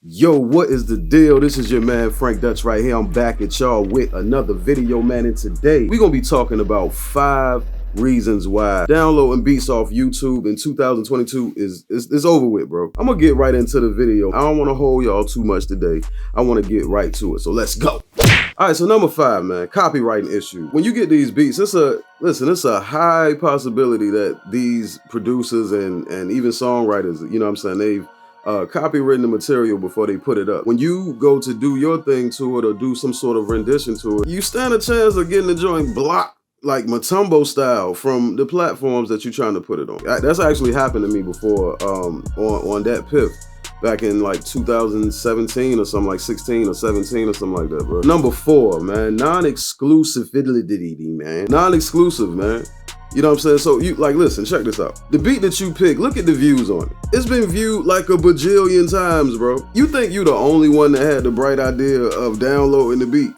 Yo, what is the deal? This is your man Frank Dutch right here. I'm back at y'all with another video, man, and today we're gonna be talking about 5 reasons why downloading beats off YouTube in 2022 is over with, bro. I'm gonna get right into the video. I don't want to hold y'all too much today. I want to get right to it, so let's go. All right, so number 5, man, copywriting issue. When you get these beats, it's a high possibility that these producers and even songwriters, you know what I'm saying, they've copywritten the material before they put it up. When you go to do your thing to it or do some sort of rendition to it, you stand a chance of getting the joint blocked like Matumbo style from the platforms that you're trying to put it on. That's actually happened to me before on that Piff back in like 2017 or something, like 16 or 17 or something like that, bro. Number 4, man, non-exclusivity, man. Non-exclusive, man. You know what I'm saying? So you listen, check this out. The beat that you pick, look at the views on it. It's been viewed like a bajillion times, bro. You think you the only one that had the bright idea of downloading the beat?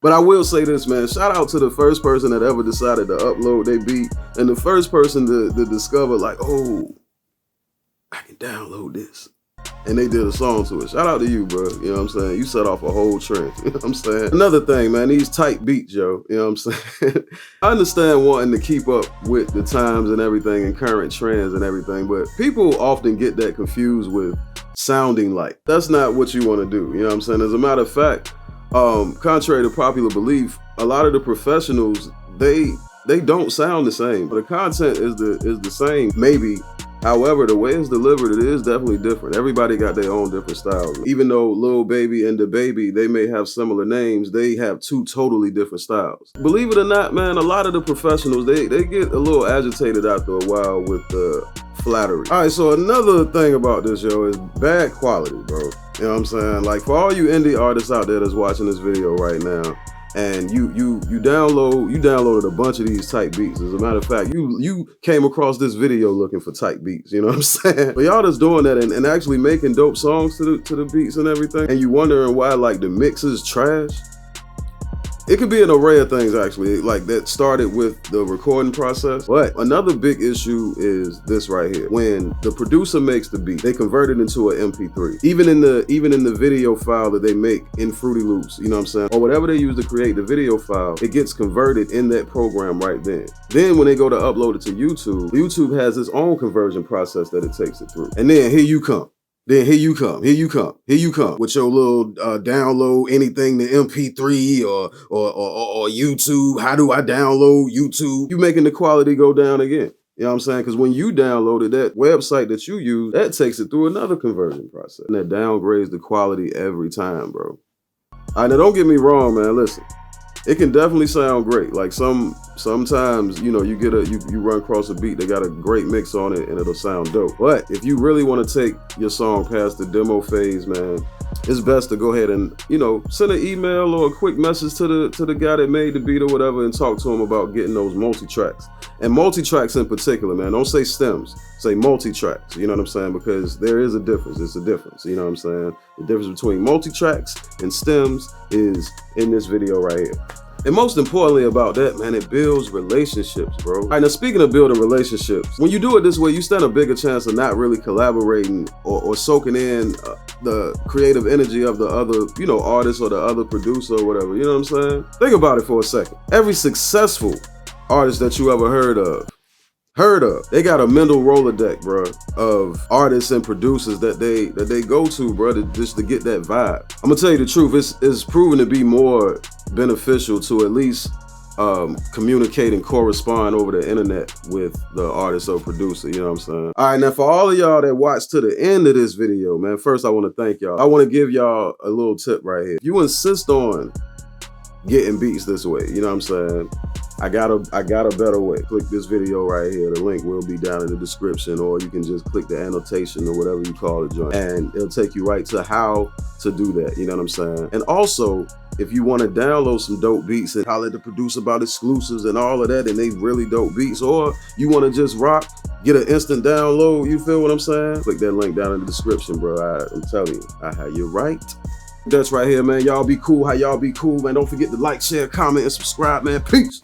But I will say this, man, shout out to the first person that ever decided to upload their beat and the first person to discover like, oh, I can download this. And they did a song to it. Shout out to you, bro. You know what I'm saying? You set off a whole trend. You know what I'm saying? Another thing, man, these tight beats, yo. You know what I'm saying? I understand wanting to keep up with the times and everything and current trends and everything, but people often get that confused with sounding like. That's not what you want to do. You know what I'm saying? As a matter of fact, contrary to popular belief, a lot of the professionals, they don't sound the same. The content is the same, maybe. However, the way it's delivered, it is definitely different. Everybody got their own different styles. Even though Lil Baby and DaBaby, they may have similar names, they have 2 totally different styles. Believe it or not, man, a lot of the professionals, they get a little agitated after a while with the flattery. All right, so another thing about this, yo, is bad quality, bro. You know what I'm saying? Like, for all you indie artists out there that's watching this video right now, and you downloaded a bunch of these tight beats. As a matter of fact, you came across this video looking for tight beats, you know what I'm saying? But y'all just doing that and actually making dope songs to the beats and everything, and you wondering why like the mix is trash. It could be an array of things actually, like that started with the recording process. But another big issue is this right here. When the producer makes the beat, they convert it into an MP3. Even in the video file that they make in Fruity Loops, you know what I'm saying? Or whatever they use to create the video file, it gets converted in that program right then. Then when they go to upload it to YouTube, YouTube has its own conversion process that it takes it through. And then here you come. Then here you come with your little download anything to MP3 or YouTube. How do I download YouTube? You making the quality go down again. You know what I'm saying? Because when you downloaded that website that you use, that takes it through another conversion process. And that downgrades the quality every time, bro. All right, now don't get me wrong, man. Listen, it can definitely sound great. Like sometimes, you know, you run across a beat that got a great mix on it and it'll sound dope. But if you really want to take your song past the demo phase, man, it's best to go ahead and, you know, send an email or a quick message to the guy that made the beat or whatever and talk to him about getting those multi-tracks. And multi-tracks in particular, man, don't say stems, say multi-tracks, you know what I'm saying? Because there is a difference, it's a difference, you know what I'm saying? The difference between multi-tracks and stems is in this video right here. And most importantly about that, man, it builds relationships, bro. All right, now speaking of building relationships, when you do it this way, you stand a bigger chance of not really collaborating or soaking in the creative energy of the other, you know, artist or the other producer or whatever, you know what I'm saying? Think about it for a second. Every successful artist that you ever heard of, they got a mental Rolodeck, bro, of artists and producers that they go to, bro, just to get that vibe. I'm gonna tell you the truth, it's proven to be more beneficial to at least communicate and correspond over the internet with the artist or producer, you know what I'm saying? All right, now for all of y'all that watched to the end of this video, man, first I want to thank y'all. I want to give y'all a little tip right here. If you insist on getting beats this way, you know what I'm saying? I got a better way. Click this video right here. The link will be down in the description, or you can just click the annotation or whatever you call it, joint, and it'll take you right to how to do that. You know what I'm saying? And also, if you want to download some dope beats and holler at the producer about exclusives and all of that, and they really dope beats, or you want to just rock, get an instant download, you feel what I'm saying? Click that link down in the description, bro. I'm telling you, I had you right. That's right here, man. Y'all be cool. How y'all be cool, man. Don't forget to like, share, comment, and subscribe, man. Peace.